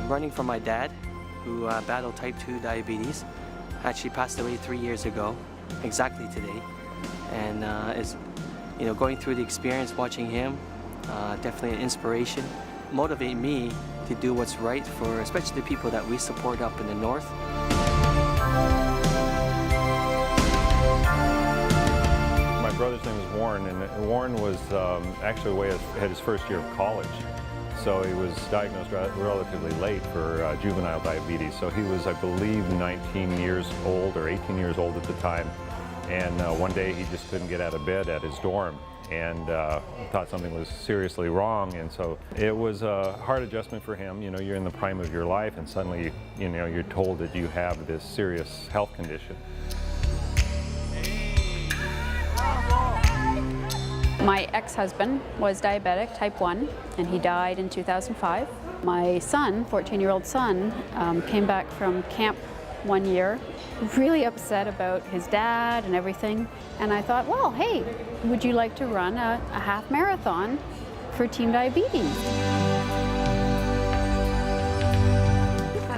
running for my dad, who battled type 2 diabetes. Actually passed away 3 years ago, exactly today. And is, going through the experience, watching him, definitely an inspiration. Motivate me to do what's right for especially the people that we support up in the north. My brother's name is Warren, and Warren was actually away had his first year of college. So he was diagnosed relatively late for juvenile diabetes. So he was, I believe, 19 years old or 18 years old at the time. And one day he just couldn't get out of bed at his dorm and thought something was seriously wrong. And so it was a hard adjustment for him. You're in the prime of your life and suddenly, you're told that you have this serious health condition. My ex-husband was diabetic, type 1, and he died in 2005. My son, 14-year-old son, came back from camp one year, really upset about his dad and everything. And I thought, well, hey, would you like to run a half marathon for Team Diabetes?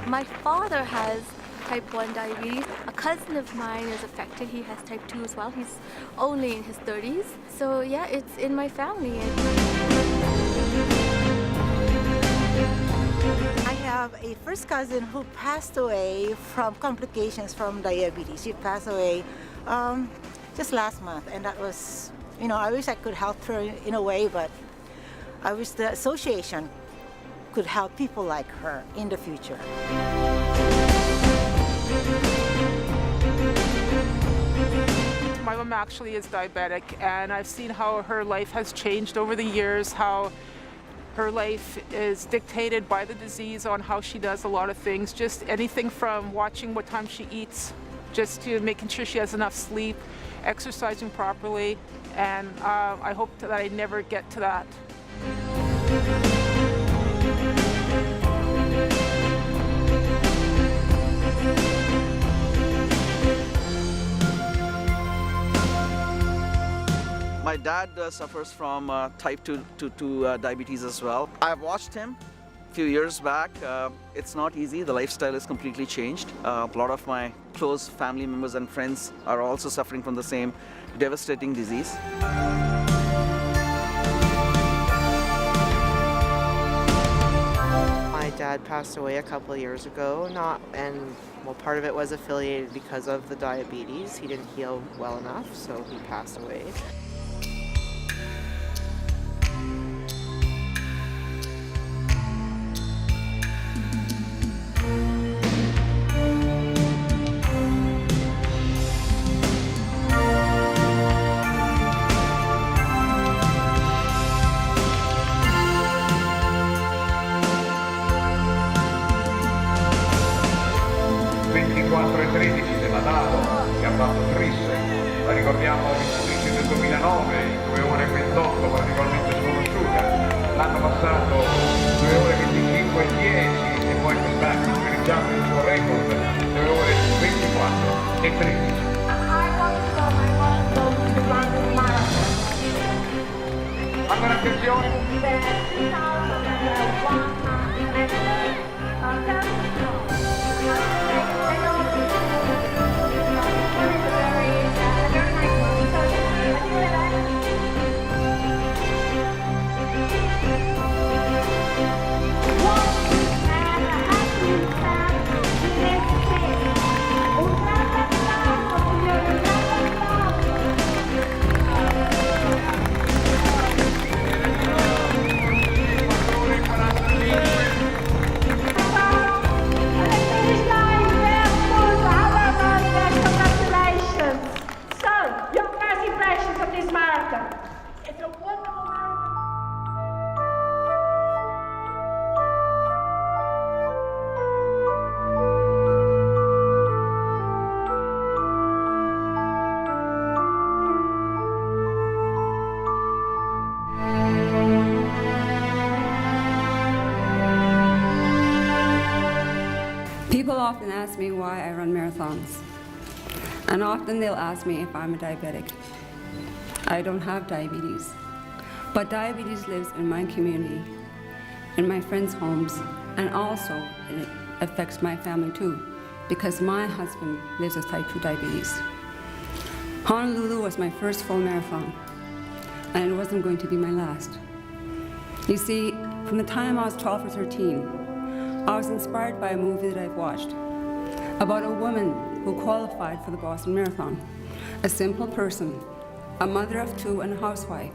My father has type 1 diabetes. A cousin of mine is affected. He has type 2 as well. He's only in his 30s. So yeah, it's in my family. I have a first cousin who passed away from complications from diabetes. She passed away just last month, and that was, I wish I could help her in a way, but I wish the association could help people like her in the future. My mom actually is diabetic, and I've seen how her life has changed over the years, how her life is dictated by the disease on how she does a lot of things, just anything from watching what time she eats, just to making sure she has enough sleep, exercising properly, and I hope that I never get to that. My dad suffers from type 2 diabetes as well. I've watched him a few years back. It's not easy. The lifestyle is completely changed. A lot of my close family members and friends are also suffering from the same devastating disease. My dad passed away a couple of years ago, part of it was affiliated because of the diabetes. He didn't heal well enough, so he passed away. Che ha fatto Tris, la ricordiamo vincitrice del 2009, 2 ore e 28, particolarmente sconosciuta. L'anno passato 2 ore 25 e 10 e poi quest'anno ha realizzato il suo record 2 ore 24 e 13. Allora attenzione! People often ask me why I run marathons, and often they'll ask me if I'm a diabetic. I don't have diabetes, but diabetes lives in my community, in my friends' homes, and also it affects my family too, because my husband lives with type 2 diabetes. Honolulu was my first full marathon, and it wasn't going to be my last. You see, from the time I was 12 or 13, I was inspired by a movie that I've watched about a woman who qualified for the Boston Marathon, a simple person, a mother of 2 and a housewife.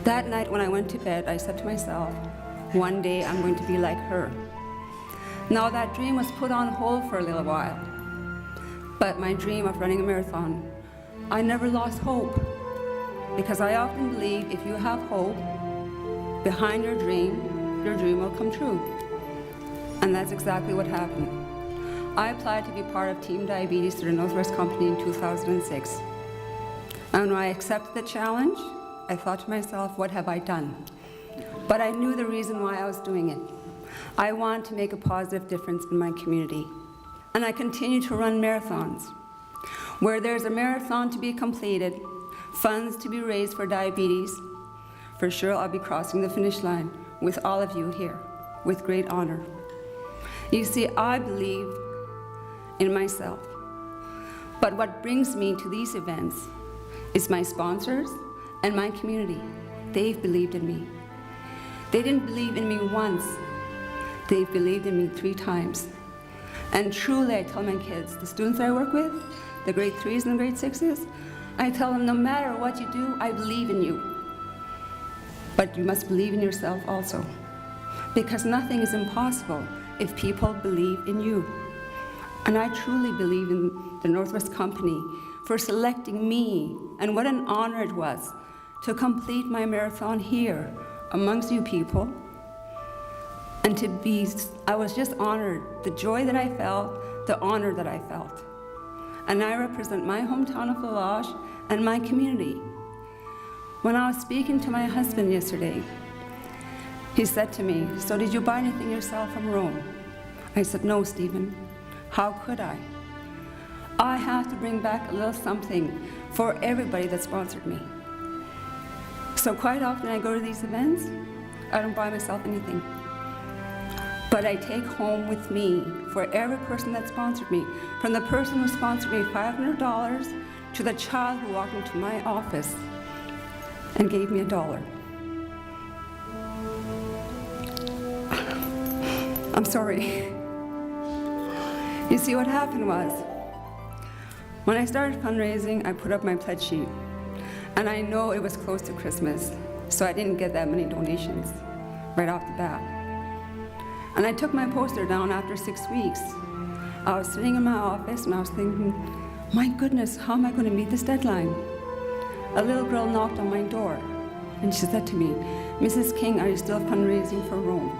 That night when I went to bed, I said to myself, one day I'm going to be like her. Now that dream was put on hold for a little while, but my dream of running a marathon, I never lost hope, because I often believe if you have hope behind your dream will come true. And that's exactly what happened. I applied to be part of Team Diabetes through the Northwest Company in 2006. And when I accepted the challenge, I thought to myself, what have I done? But I knew the reason why I was doing it. I want to make a positive difference in my community. And I continue to run marathons. Where there's a marathon to be completed, funds to be raised for diabetes, for sure I'll be crossing the finish line with all of you here, with great honor. You see, I believe in myself. But what brings me to these events is my sponsors and my community. They've believed in me. They didn't believe in me once. They've believed in me 3 times. And truly, I tell my kids, the students I work with, the grade 3s and the grade 6s, I tell them, no matter what you do, I believe in you. But you must believe in yourself also, because nothing is impossible if people believe in you. And I truly believe in the Northwest Company for selecting me, and what an honor it was to complete my marathon here amongst you people. And I was just honored, the joy that I felt, the honor that I felt. And I represent my hometown of La Loche and my community. When I was speaking to my husband yesterday, he said to me, so did you buy anything yourself from Rome? I said, no, Stephen, how could I? I have to bring back a little something for everybody that sponsored me. So quite often I go to these events, I don't buy myself anything. But I take home with me for every person that sponsored me, from the person who sponsored me $500 to the child who walked into my office and gave me $1. I'm sorry. You see, what happened was, when I started fundraising, I put up my pledge sheet. And I know it was close to Christmas, so I didn't get that many donations right off the bat. And I took my poster down after 6 weeks. I was sitting in my office and I was thinking, my goodness, how am I going to meet this deadline? A little girl knocked on my door and she said to me, Mrs. King, are you still fundraising for Rome?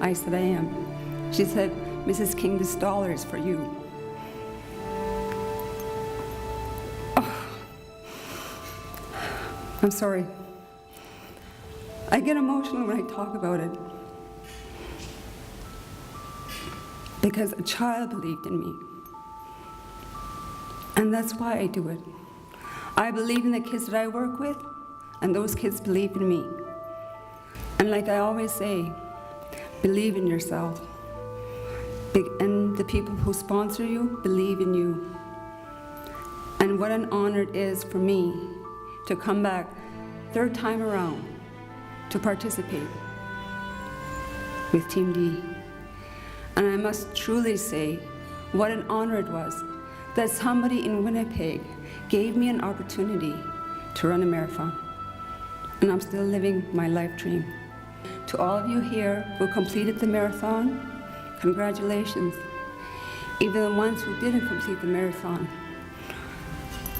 I said, I am. She said, Mrs. King, this $1 is for you. Oh. I'm sorry. I get emotional when I talk about it. Because a child believed in me. And that's why I do it. I believe in the kids that I work with, and those kids believe in me. And like I always say, believe in yourself. And the people who sponsor you believe in you. And what an honor it is for me to come back 3rd time around to participate with Team D. And I must truly say what an honor it was that somebody in Winnipeg gave me an opportunity to run a marathon. And I'm still living my life dream. To all of you here who completed the marathon, congratulations. Even the ones who didn't complete the marathon,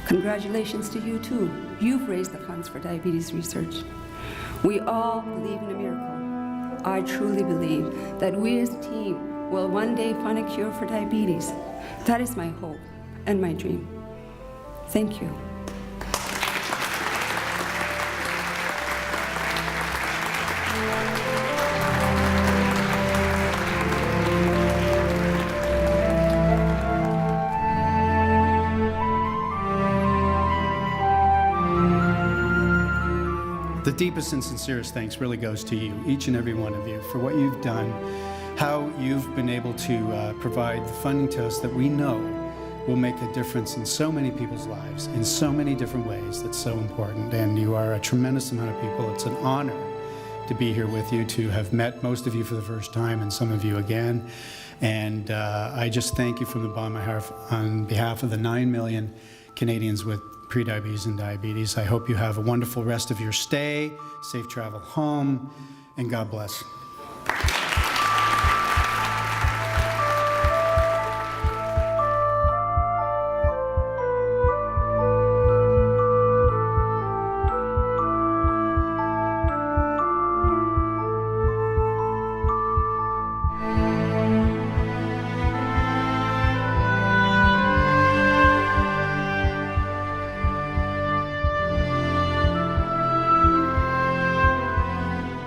congratulations to you too. You've raised the funds for diabetes research. We all believe in a miracle. I truly believe that we as a team will one day find a cure for diabetes. That is my hope and my dream. Thank you. The deepest and sincerest thanks really goes to you, each and every one of you, for what you've done, how you've been able to provide the funding to us that we know will make a difference in so many people's lives in so many different ways. That's so important. And you are a tremendous amount of people. It's an honor to be here with you, to have met most of you for the first time and some of you again. And I just thank you from the bottom of my heart on behalf of the 9 million Canadians with prediabetes and diabetes. I hope you have a wonderful rest of your stay, safe travel home, and God bless.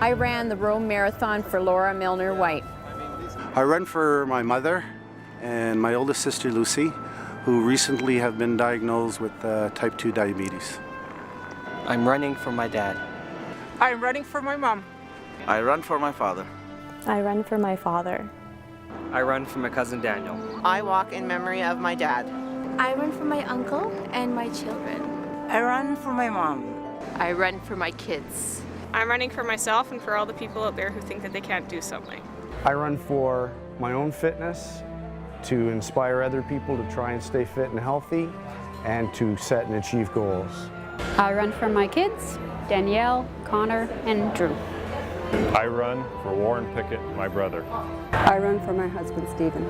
I ran the Rome Marathon for Laura Milner White. I run for my mother and my oldest sister Lucy, who recently have been diagnosed with type 2 diabetes. I'm running for my dad. I'm running for my mom. I run for my father. I run for my father. I run for my cousin Daniel. I walk in memory of my dad. I run for my uncle and my children. I run for my mom. I run for my kids. I'm running for myself and for all the people out there who think that they can't do something. I run for my own fitness, to inspire other people to try and stay fit and healthy, and to set and achieve goals. I run for my kids, Danielle, Connor, and Drew. I run for Warren Pickett, my brother. I run for my husband, Stephen.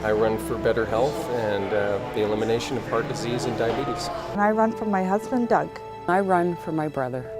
I run for better health and the elimination of heart disease and diabetes. And I run for my husband, Doug. I run for my brother.